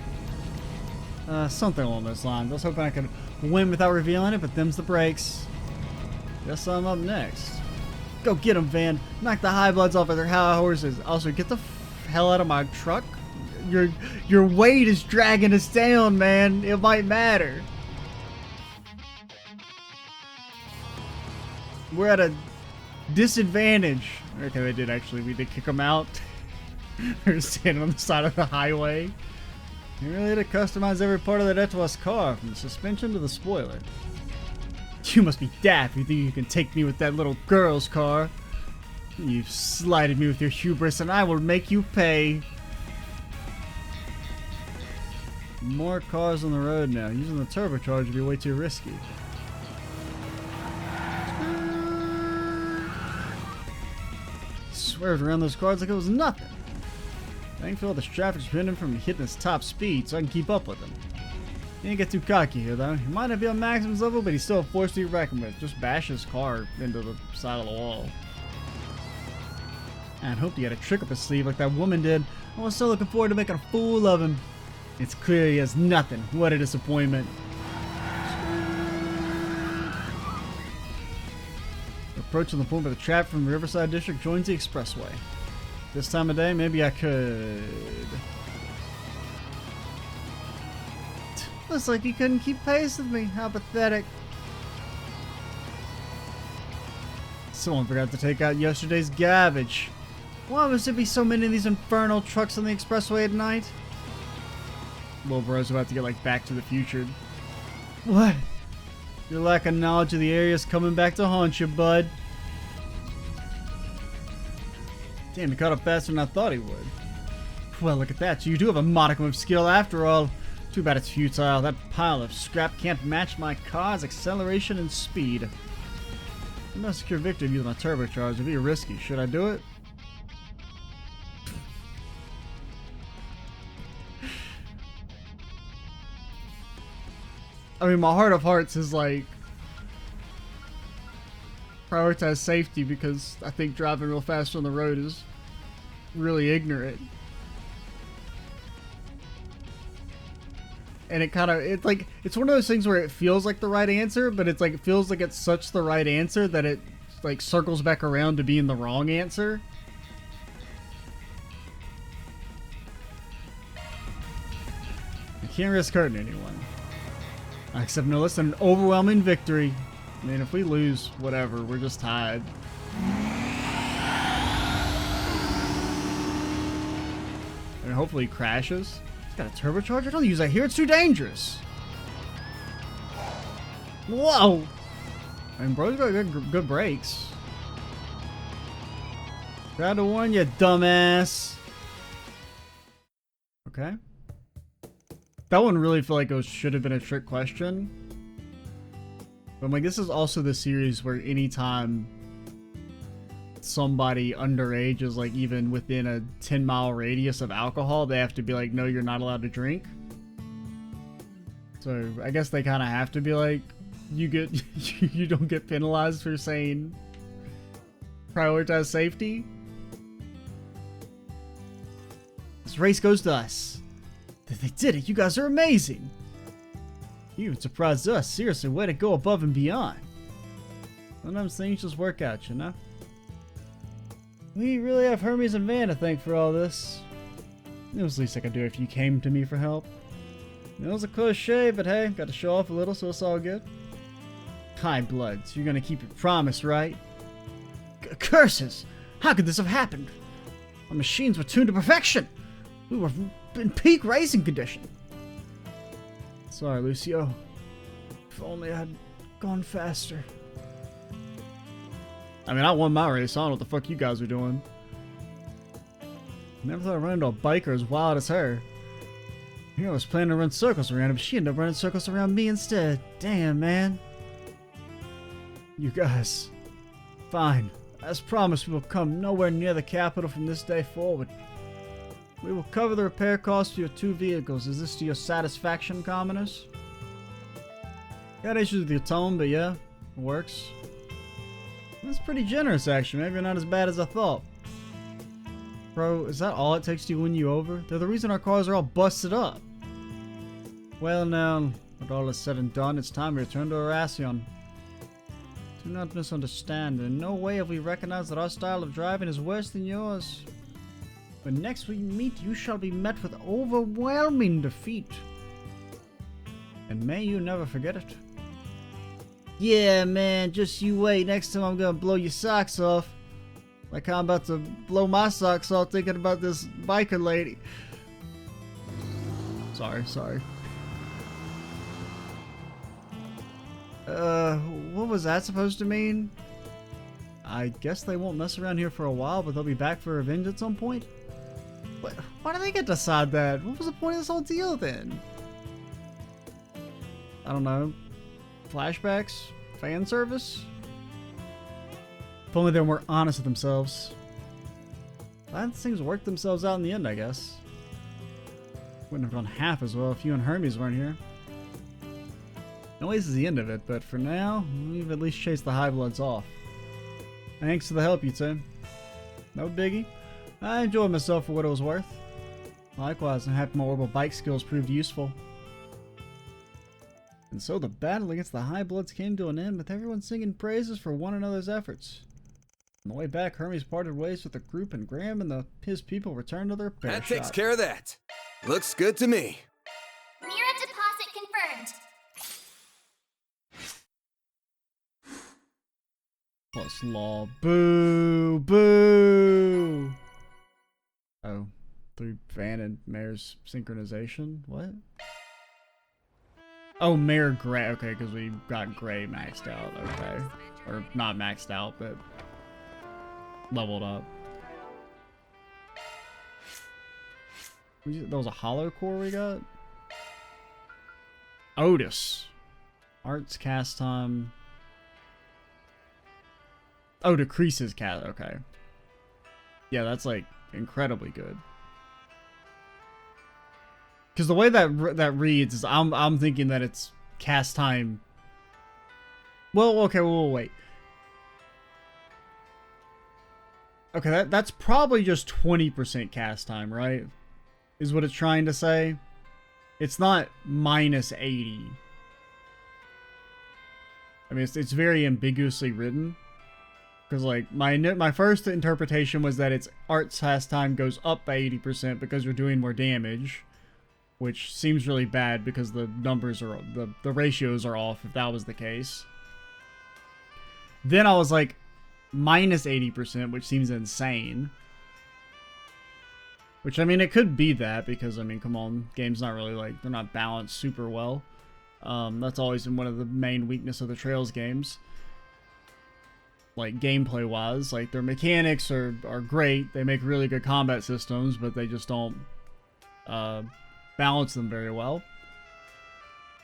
Something along those lines. I was hoping I could win without revealing it, but them's the breaks. Guess I'm up next. Go get 'em, Van. Knock the high bloods off of their high horses. Also, get the hell out of my truck. Your weight is dragging us down, man. It might matter. We're at a disadvantage. Okay, they did actually. We did kick them out. They're standing on the side of the highway. You really had to customize every part of that Etoile's car, from the suspension to the spoiler. You must be daft if you think you can take me with that little girl's car. You've slighted me with your hubris, and I will make you pay. More cars on the road now. Using the turbocharger would be way too risky. Swerved around those cars like it was nothing. Thankfully, the traffic's preventing him from hitting his top speed, so I can keep up with him. He didn't get too cocky here, though. He might not be on Maxim's level, but he's still a force to be reckoned with. Just bash his car into the side of the wall. And hoped he had a trick up his sleeve like that woman did. I was so looking forward to making a fool of him. It's clear he has nothing. What a disappointment. Approaching the point where the traffic from the Riverside District joins the expressway. This time of day, maybe I could. Looks like he couldn't keep pace with me. How pathetic. Someone forgot to take out yesterday's garbage. Why must there be so many of these infernal trucks on the expressway at night? Little bro's about to get like Back to the Future. What? Your lack of knowledge of the area is coming back to haunt you, bud. Damn, he caught up faster than I thought he would. Well, look at that. So you do have a modicum of skill after all. Too bad it's futile. That pile of scrap can't match my car's acceleration and speed. I'm not secure victory using my turbocharger. It'd be risky. Should I do it? I mean, my heart of hearts is like, prioritize safety because I think driving real fast on the road is really ignorant. And it's one of those things where it feels like the right answer, but it's like, it feels like it's such the right answer that it like circles back around to being the wrong answer. You can't risk hurting anyone. Except no less than an overwhelming victory. I mean, if we lose, whatever, we're just tied. And hopefully he crashes. He's got a turbocharger? Don't use that here, it's too dangerous. Whoa! I mean, bro's got good brakes. Tried to warn you, dumbass. Okay. That one really felt like it should have been a trick question. But I'm like, this is also the series where anytime somebody underage is like even within a 10-mile radius of alcohol, they have to be like, no, you're not allowed to drink. So I guess they kind of have to be like, you don't get penalized for saying prioritize safety. This race goes to us. They did it. You guys are amazing. You even surprised us. Seriously, way to go above and beyond. Sometimes things just work out, you know? We really have Hermes and Van to thank for all this. It was the least I could do if you came to me for help. It was a close shave, but hey, got to show off a little, so it's all good. High Bloods, you're gonna keep your promise, right? Curses! How could this have happened? Our machines were tuned to perfection! We were in peak racing condition. Sorry, Lucio. If only I had gone faster. I mean, I won my race. I don't know what the fuck you guys were doing. Never thought I'd run into a biker as wild as her. I was planning to run circles around her, but she ended up running circles around me instead. Damn, man. You guys. Fine. As promised, we will come nowhere near the capital from this day forward. We will cover the repair costs for your 2 vehicles. Is this to your satisfaction, commoners? Got issues with your tone, but yeah, it works. That's pretty generous, actually. Maybe not as bad as I thought. Bro, is that all it takes to win you over? They're the reason our cars are all busted up. Well, now, when all is said and done, it's time to return to Arasion. Do not misunderstand. In no way have we recognized that our style of driving is worse than yours. When next we meet, you shall be met with overwhelming defeat. And may you never forget it. Yeah, man, just you wait. Next time I'm gonna blow your socks off. Like how I'm about to blow my socks off thinking about this biker lady. Sorry. What was that supposed to mean? I guess they won't mess around here for a while, but they'll be back for revenge at some point? What? Why do they get to decide that? What was the point of this whole deal then? I don't know. Flashbacks? Fan service? If only they were more honest with themselves. Glad things worked themselves out in the end, I guess. Wouldn't have gone half as well if you and Hermes weren't here. No way this is the end of it, but for now, we've at least chased the High Bloods off. Thanks for the help, you two. No biggie. I enjoyed myself for what it was worth. Likewise, I'm happy my orbital bike skills proved useful. And so the battle against the High Bloods came to an end with everyone singing praises for one another's efforts. On the way back, Hermes parted ways with the group, and Graham and his people returned to their repair shop. That takes care of that. Looks good to me. Mirror deposit confirmed. Plus law. Boo! Boo! Oh. Through Van and Mayor's synchronization? What? Oh, Mayor Gray. Okay, because we got Gray maxed out. Okay. Or not maxed out, but leveled up. That was a hollow core we got? Otis. Arts cast time. Oh, decreases cast. Okay. Yeah, that's like incredibly good. Because the way that reads is, I'm thinking that it's cast time. Well, okay, we'll wait. Okay, that's probably just 20% cast time, right? Is what it's trying to say. It's not minus 80. I mean, it's very ambiguously written. Because, like, my first interpretation was that its arts cast time goes up by 80% because you're doing more damage. Which seems really bad because the numbers are, the ratios are off if that was the case. Then I was like, minus 80%, which seems insane. Which, I mean, it could be that because, I mean, come on, game's not really, like, they're not balanced super well. That's always been one of the main weakness of the Trails games. Like, gameplay-wise, like, their mechanics are great. They make really good combat systems, but they just don't balance them very well.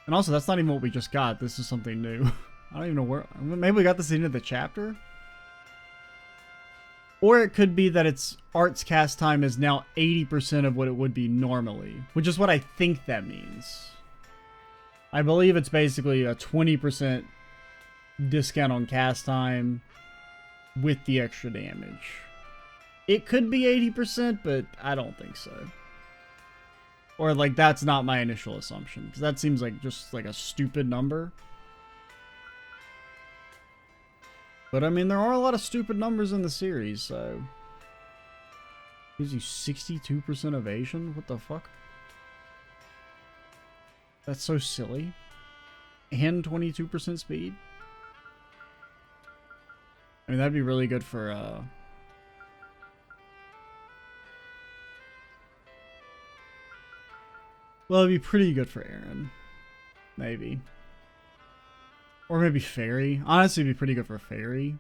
And also, that's not even what we just got. This is something new. I don't even know where... Maybe we got this at the end of the chapter? Or it could be that its arts cast time is now 80% of what it would be normally. Which is what I think that means. I believe it's basically a 20% discount on cast time with the extra damage. It could be 80%, but I don't think so. Or, like, that's not my initial assumption. Because that seems like just, like, a stupid number. But, I mean, there are a lot of stupid numbers in the series, so... Gives you 62% evasion? What the fuck? That's so silly. And 22% speed? I mean, that'd be really good for, Well, it'd be pretty good for Aaron. Maybe. Or maybe Fairy. Honestly, it'd be pretty good for Fairy.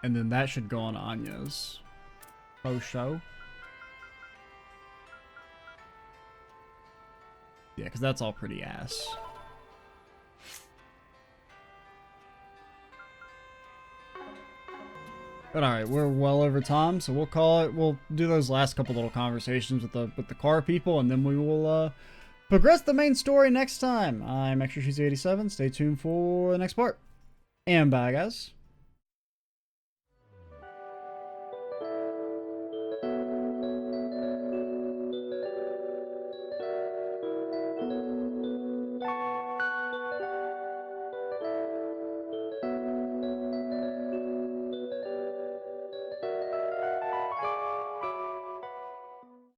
And then that should go on Anya's post-show. Yeah, because that's all pretty ass. But alright, we're well over time, so we'll call it. We'll do those last couple little conversations with the car people, and then we will progress the main story next time. I'm Extra Cheesy 87. Stay tuned for the next part. And bye, guys.